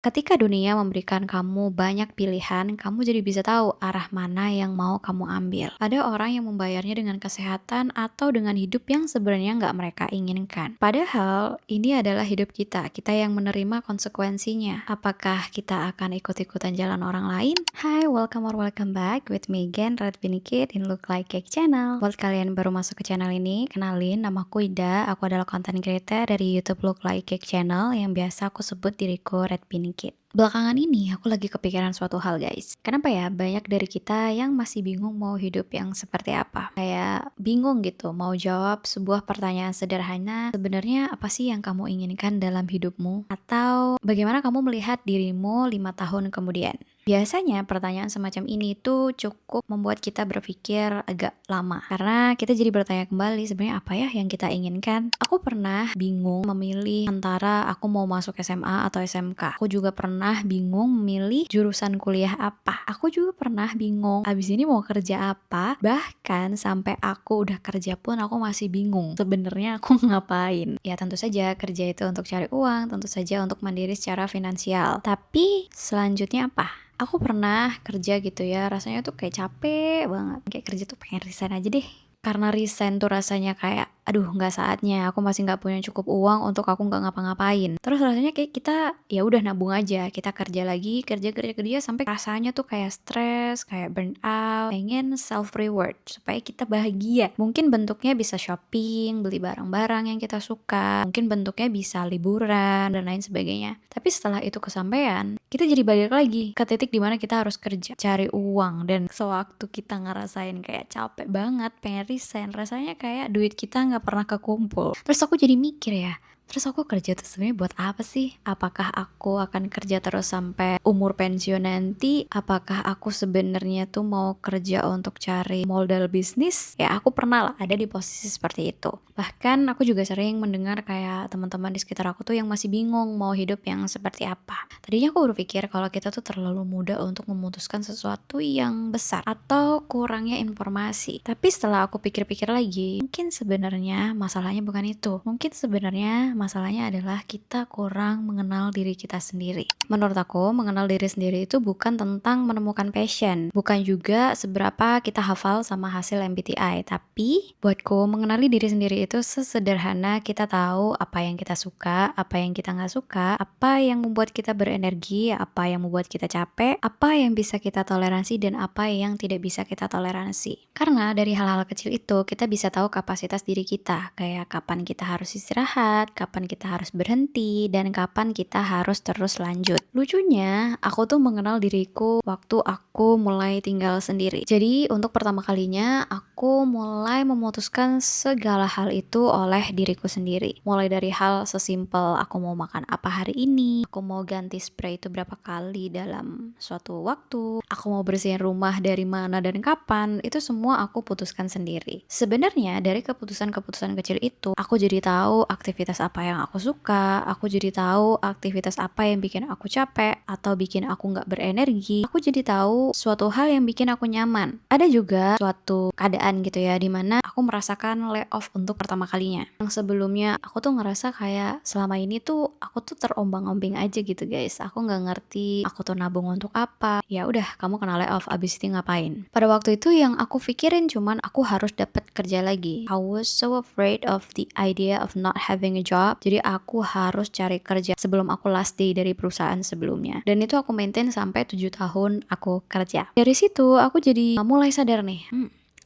Ketika dunia memberikan kamu banyak pilihan, kamu jadi bisa tahu arah mana yang mau kamu ambil. Ada orang yang membayarnya dengan kesehatan atau dengan hidup yang sebenarnya nggak mereka inginkan. Padahal ini adalah hidup kita yang menerima konsekuensinya. Apakah kita akan ikut-ikutan jalan orang lain? Hai, welcome or welcome back with me again, Red Beanie Kid in Look Like Cake Channel. Buat kalian baru masuk ke channel ini, kenalin, namaku Ida. Aku adalah content creator dari YouTube Look Like Cake Channel yang biasa aku sebut diriku Red Beanie Kid. Belakangan ini aku lagi kepikiran suatu hal guys. Kenapa ya banyak dari kita yang masih bingung mau hidup yang seperti apa? Kayak bingung gitu mau jawab sebuah pertanyaan sederhana, sebenarnya apa sih yang kamu inginkan dalam hidupmu? Atau bagaimana kamu melihat dirimu 5 tahun kemudian? Biasanya pertanyaan semacam ini tuh cukup membuat kita berpikir agak lama. Karena kita jadi bertanya kembali sebenarnya apa ya yang kita inginkan. Aku pernah bingung memilih antara aku mau masuk SMA atau SMK. Aku juga pernah bingung memilih jurusan kuliah apa. Aku juga pernah bingung abis ini mau kerja apa. Bahkan sampai aku udah kerja pun aku masih bingung sebenarnya aku ngapain. Ya tentu saja kerja itu untuk cari uang, tentu saja untuk mandiri secara finansial. Tapi selanjutnya apa? Aku pernah kerja gitu ya, rasanya tuh kayak capek banget. Kayak kerja tuh pengen resign aja deh. Karena resign tuh rasanya kayak, aduh nggak saatnya, aku masih nggak punya cukup uang untuk aku nggak ngapa-ngapain. Terus rasanya kayak kita ya udah nabung aja, kita kerja lagi, kerja sampai rasanya tuh kayak stres, kayak burn out, pengen self reward supaya kita bahagia. Mungkin bentuknya bisa shopping, beli barang-barang yang kita suka, mungkin bentuknya bisa liburan dan lain sebagainya. Tapi setelah itu kesampaian, kita jadi balik lagi ke titik dimana kita harus kerja, cari uang, dan sewaktu kita ngerasain kayak capek banget, pengen resign, rasanya kayak duit kita nggak pernah kekumpul. Terus aku jadi mikir ya, terus aku kerja tuh sebenarnya buat apa sih? Apakah aku akan kerja terus sampai umur pensiun nanti? Apakah aku sebenarnya tuh mau kerja untuk cari modal bisnis? Ya aku pernah lah ada di posisi seperti itu. Bahkan aku juga sering mendengar kayak teman-teman di sekitar aku tuh yang masih bingung mau hidup yang seperti apa. Tadinya aku berpikir kalau kita tuh terlalu muda untuk memutuskan sesuatu yang besar atau kurangnya informasi. Tapi setelah aku pikir-pikir lagi, mungkin sebenarnya masalahnya bukan itu. Mungkin sebenarnya masalahnya adalah kita kurang mengenal diri kita sendiri. Menurut aku, mengenal diri sendiri itu bukan tentang menemukan passion, bukan juga seberapa kita hafal sama hasil MBTI, tapi buatku mengenali diri sendiri itu sesederhana kita tahu apa yang kita suka, apa yang kita nggak suka, apa yang membuat kita berenergi, apa yang membuat kita capek, apa yang bisa kita toleransi dan apa yang tidak bisa kita toleransi. Karena dari hal-hal kecil itu kita bisa tahu kapasitas diri kita, kayak kapan kita harus istirahat, kapan kita harus berhenti, dan kapan kita harus terus lanjut. Lucunya, aku tuh mengenal diriku waktu aku mulai tinggal sendiri. Jadi untuk pertama kalinya aku mulai memutuskan segala hal itu oleh diriku sendiri. Mulai dari hal sesimpel aku mau makan apa hari ini, aku mau ganti spray itu berapa kali dalam suatu waktu, aku mau bersihin rumah dari mana dan kapan, itu semua aku putuskan sendiri. Sebenarnya dari keputusan-keputusan kecil itu, aku jadi tahu aktivitas apa yang aku suka, aku jadi tahu aktivitas apa yang bikin aku capek atau bikin aku nggak berenergi. Aku jadi tahu suatu hal yang bikin aku nyaman. Ada juga suatu keadaan gitu ya, dimana aku merasakan layoff untuk pertama kalinya. Yang sebelumnya aku tuh ngerasa kayak selama ini tuh aku tuh terombang-ambing aja gitu guys. Aku nggak ngerti aku tuh nabung untuk apa. Ya udah, kamu kena layoff, abis itu ngapain? Pada waktu itu yang aku pikirin cuman aku harus dapat kerja lagi. I was so afraid of the idea of not having a job. Jadi aku harus cari kerja sebelum aku last day dari perusahaan sebelumnya. Dan itu aku maintain sampai 7 tahun aku kerja. Dari situ aku jadi mulai sadar nih,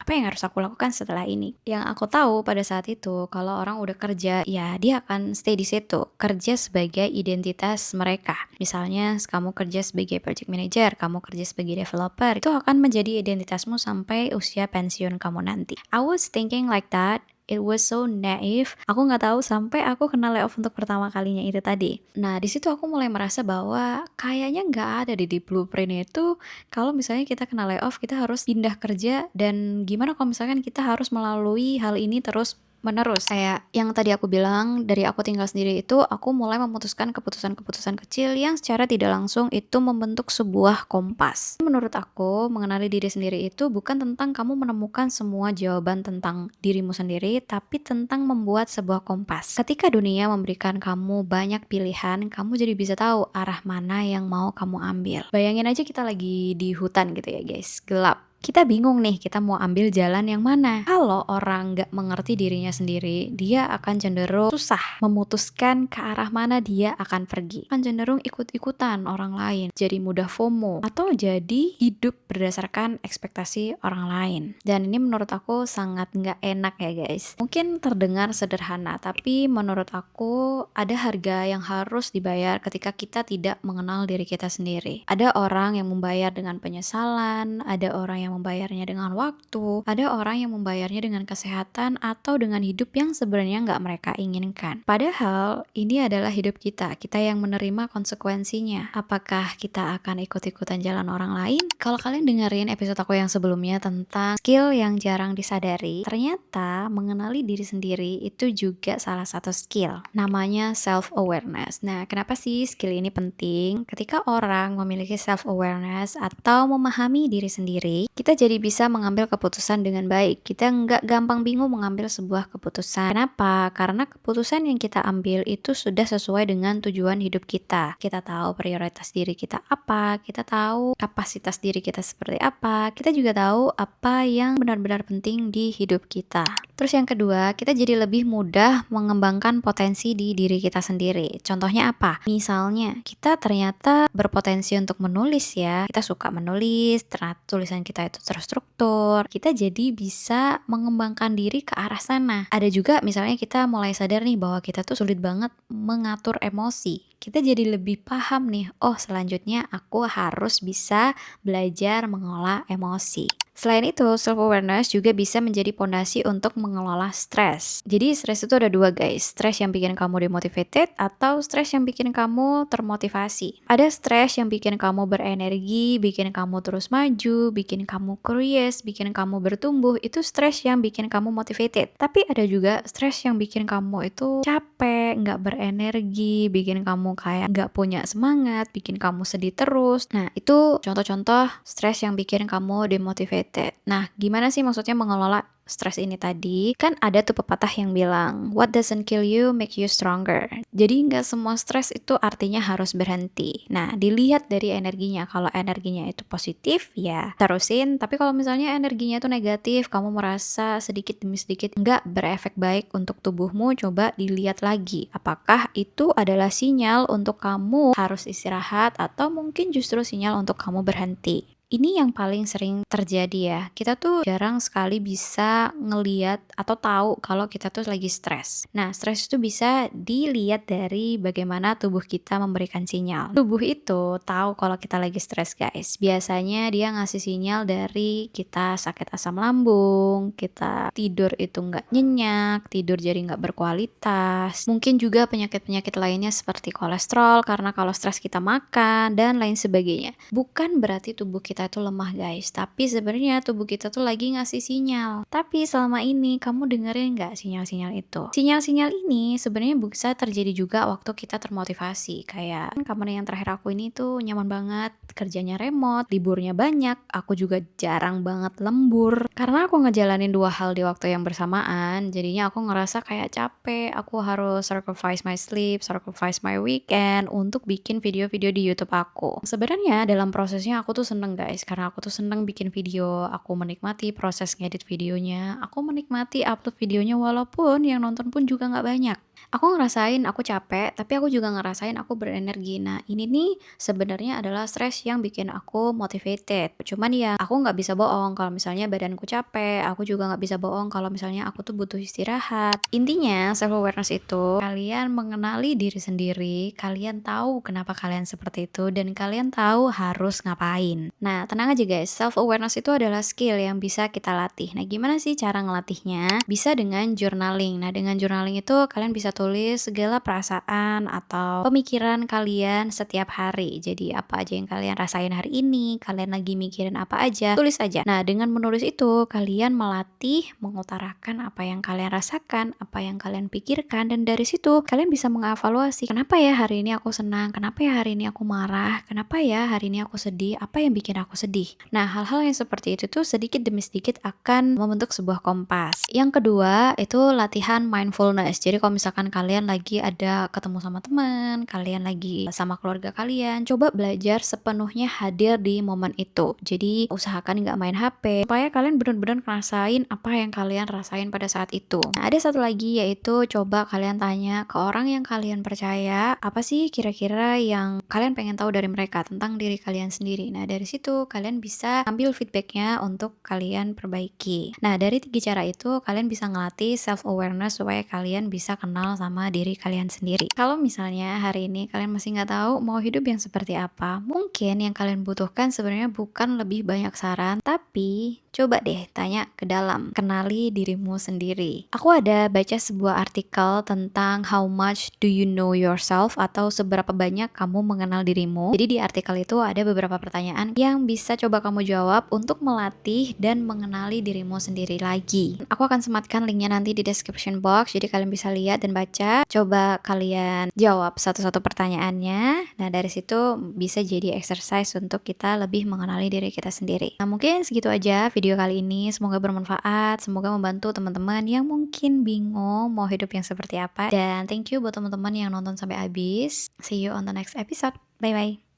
apa yang harus aku lakukan setelah ini? Yang aku tahu pada saat itu, kalau orang udah kerja, ya dia akan stay di situ, kerja sebagai identitas mereka. Misalnya, kamu kerja sebagai project manager, kamu kerja sebagai developer, itu akan menjadi identitasmu sampai usia pensiun kamu nanti. I was thinking like that. It was so naive. Aku nggak tahu sampai aku kena layoff untuk pertama kalinya itu tadi. Nah, di situ aku mulai merasa bahwa kayaknya nggak ada di blueprint itu kalau misalnya kita kena layoff, kita harus pindah kerja, dan gimana kalau misalkan kita harus melalui hal ini terus menerus. Kayak yang tadi aku bilang, dari aku tinggal sendiri itu, aku mulai memutuskan keputusan-keputusan kecil yang secara tidak langsung itu membentuk sebuah kompas. Menurut aku, mengenali diri sendiri itu bukan tentang kamu menemukan semua jawaban tentang dirimu sendiri, tapi tentang membuat sebuah kompas. Ketika dunia memberikan kamu banyak pilihan, kamu jadi bisa tahu arah mana yang mau kamu ambil. Bayangin aja kita lagi di hutan gitu ya guys, gelap. Kita bingung nih, kita mau ambil jalan yang mana. Kalau orang nggak mengerti dirinya sendiri, dia akan cenderung susah memutuskan ke arah mana dia akan pergi. Akan cenderung ikut-ikutan orang lain, jadi mudah FOMO, atau jadi hidup berdasarkan ekspektasi orang lain. Dan ini menurut aku sangat nggak enak ya guys. Mungkin terdengar sederhana, tapi menurut aku ada harga yang harus dibayar ketika kita tidak mengenal diri kita sendiri. Ada orang yang membayar dengan penyesalan, ada orang yang membayarnya dengan waktu, ada orang yang membayarnya dengan kesehatan atau dengan hidup yang sebenarnya nggak mereka inginkan. Padahal ini adalah hidup kita yang menerima konsekuensinya. Apakah kita akan ikut-ikutan jalan orang lain? Kalau kalian dengerin episode aku yang sebelumnya tentang skill yang jarang disadari, ternyata mengenali diri sendiri itu juga salah satu skill. Namanya self-awareness. Nah, kenapa sih skill ini penting? Ketika orang memiliki self-awareness atau memahami diri sendiri, kita jadi bisa mengambil keputusan dengan baik. Kita nggak gampang bingung mengambil sebuah keputusan. Kenapa? Karena keputusan yang kita ambil itu sudah sesuai dengan tujuan hidup kita. Kita tahu prioritas diri kita apa, kita tahu kapasitas diri kita seperti apa, kita juga tahu apa yang benar-benar penting di hidup kita. Terus yang kedua, kita jadi lebih mudah mengembangkan potensi di diri kita sendiri. Contohnya apa? Misalnya, kita ternyata berpotensi untuk menulis ya. Kita suka menulis, ternyata tulisan kita itu terstruktur. Kita jadi bisa mengembangkan diri ke arah sana. Ada juga misalnya kita mulai sadar nih bahwa kita tuh sulit banget mengatur emosi. Kita jadi lebih paham nih, oh selanjutnya aku harus bisa belajar mengolah emosi. Selain itu, self-awareness juga bisa menjadi pondasi untuk mengelola stres. Jadi stres itu ada dua guys, stres yang bikin kamu demotivated atau stres yang bikin kamu termotivasi. Ada stres yang bikin kamu berenergi, bikin kamu terus maju, bikin kamu curious, bikin kamu bertumbuh, itu stres yang bikin kamu motivated. Tapi ada juga stres yang bikin kamu itu capek, nggak berenergi, bikin kamu kayak nggak punya semangat, bikin kamu sedih terus. Nah, itu contoh-contoh stres yang bikin kamu demotivated. Nah, gimana sih maksudnya mengelola stres ini tadi? Kan ada tuh pepatah yang bilang, what doesn't kill you make you stronger. Jadi nggak semua stres itu artinya harus berhenti. Nah, dilihat dari energinya. Kalau energinya itu positif, ya terusin. Tapi kalau misalnya energinya itu negatif, kamu merasa sedikit demi sedikit nggak berefek baik untuk tubuhmu, coba dilihat lagi. Apakah itu adalah sinyal untuk kamu harus istirahat atau mungkin justru sinyal untuk kamu berhenti? Ini yang paling sering terjadi ya. Kita tuh jarang sekali bisa ngeliat atau tahu kalau kita tuh lagi stres. Nah, stres itu bisa dilihat dari bagaimana tubuh kita memberikan sinyal. Tubuh itu tahu kalau kita lagi stres, guys. Biasanya dia ngasih sinyal dari kita sakit asam lambung, kita tidur itu nggak nyenyak, tidur jadi nggak berkualitas. Mungkin juga penyakit-penyakit lainnya seperti kolesterol karena kalau stres kita makan dan lain sebagainya. Bukan berarti tubuh kita itu lemah guys, tapi sebenarnya tubuh kita tuh lagi ngasih sinyal. Tapi selama ini kamu dengerin nggak sinyal-sinyal itu? Sinyal-sinyal ini sebenarnya bisa terjadi juga waktu kita termotivasi. Kayak kamar yang terakhir aku ini tuh nyaman banget, kerjanya remote, liburnya banyak, aku juga jarang banget lembur. Karena aku ngejalanin dua hal di waktu yang bersamaan, jadinya aku ngerasa kayak capek, aku harus sacrifice my sleep, sacrifice my weekend untuk bikin video-video di YouTube aku. Sebenarnya dalam prosesnya aku tuh seneng guys, karena aku tuh seneng bikin video, aku menikmati proses ngedit videonya, aku menikmati upload videonya walaupun yang nonton pun juga nggak banyak. Aku ngerasain aku capek, tapi aku juga ngerasain aku berenergi. Nah, ini nih sebenarnya adalah stres yang bikin aku motivated. Cuman ya, aku nggak bisa bohong kalau misalnya badanku capek. Aku juga nggak bisa bohong kalau misalnya aku tuh butuh istirahat. Intinya, self-awareness itu kalian mengenali diri sendiri, kalian tahu kenapa kalian seperti itu, dan kalian tahu harus ngapain. Nah, Nah, tenang aja guys, self awareness itu adalah skill yang bisa kita latih. Nah, gimana sih cara ngelatihnya? Bisa dengan journaling. Nah, dengan journaling itu kalian bisa tulis segala perasaan atau pemikiran kalian setiap hari. Jadi, apa aja yang kalian rasain hari ini, kalian lagi mikirin apa aja, tulis aja. Nah, dengan menulis itu kalian melatih mengutarakan apa yang kalian rasakan, apa yang kalian pikirkan, dan dari situ kalian bisa mengevaluasi, kenapa ya hari ini aku senang, kenapa ya hari ini aku marah, kenapa ya hari ini aku sedih, apa yang bikin aku sedih. Nah, hal-hal yang seperti itu tuh sedikit demi sedikit akan membentuk sebuah kompas. Yang kedua, itu latihan mindfulness. Jadi kalau misalkan kalian lagi ada ketemu sama teman, kalian lagi sama keluarga kalian, coba belajar sepenuhnya hadir di momen itu. Jadi usahakan nggak main HP, supaya kalian benar-benar ngerasain apa yang kalian rasain pada saat itu. Nah, ada satu lagi yaitu coba kalian tanya ke orang yang kalian percaya, apa sih kira-kira yang kalian pengen tahu dari mereka tentang diri kalian sendiri. Nah, dari situ kalian bisa ambil feedbacknya untuk kalian perbaiki. Nah, dari 3 cara itu kalian bisa ngelatih self awareness supaya kalian bisa kenal sama diri kalian sendiri. Kalau misalnya hari ini kalian masih nggak tahu mau hidup yang seperti apa, mungkin yang kalian butuhkan sebenarnya bukan lebih banyak saran, tapi coba deh tanya ke dalam, kenali dirimu sendiri. Aku ada baca sebuah artikel tentang how much do you know yourself, atau seberapa banyak kamu mengenal dirimu. Jadi di artikel itu ada beberapa pertanyaan yang bisa coba kamu jawab untuk melatih dan mengenali dirimu sendiri lagi. Aku akan sematkan linknya nanti di description box, jadi kalian bisa lihat dan baca. Coba kalian jawab satu-satu pertanyaannya. Nah, dari situ bisa jadi exercise untuk kita lebih mengenali diri kita sendiri. Nah, mungkin segitu aja video kali ini. Semoga bermanfaat, semoga membantu teman-teman yang mungkin bingung mau hidup yang seperti apa. Dan thank you buat teman-teman yang nonton sampai habis. See you on the next episode. Bye bye.